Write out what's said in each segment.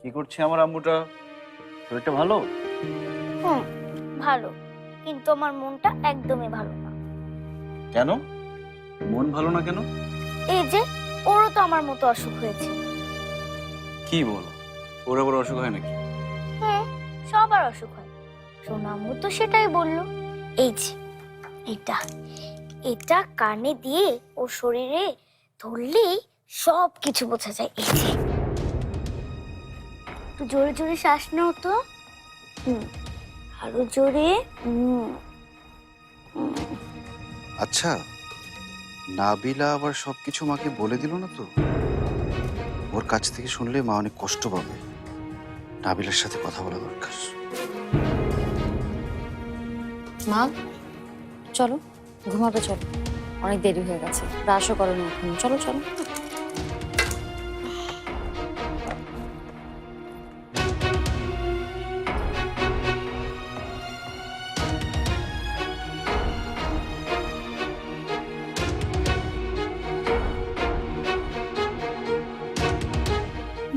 কি করছে আমার আম্মুটা? শরীরটা ভালো? হুম, ভালো, কিন্তু আমার মনটা একদমই ভালো না। কেন? মন ভালো না কেন? এই যে, ওরও তো আমার মতো অসুখ হয়েছে। কি বলো? ওর আবার অসুখ হয় নাকি? হ্যাঁ, সবার অসুখ হয়। সোনামু তো সেটাই বললো। এই যে, এটা এটা কানে দিয়ে ওর শরীরে ধরলেই সব কিছু বোঝা যায়। এই যে, একটু জোরে জোরে শ্বাস নাও তো। আরো জোরে। আচ্ছা, নাবিলা আবার সবকিছু মাকে বলে দিল না তো? ওর কাছ থেকে শুনলে মা অনেক কষ্ট পাবে। নাবিলার সাথে কথা বলা দরকার। মা, চলো ঘুমাবে, চলো। অনেক দেরি হয়ে গেছে, ব্রাশও করোনি এখন। চলো চলো।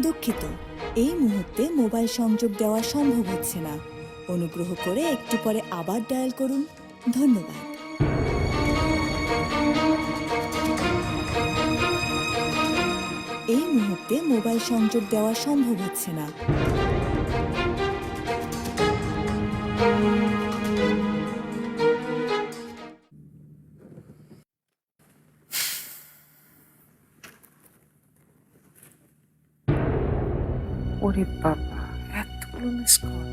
দুঃখিত, এই মুহূর্তে মোবাইল সংযোগ দেওয়া সম্ভব হচ্ছে না। অনুগ্রহ করে একটু পরে আবার ডায়াল করুন। ধন্যবাদ। এই মুহূর্তে মোবাইল সংযোগ দেওয়া সম্ভব হচ্ছে না। ওরে বাবা, এতগুলো মিস কল!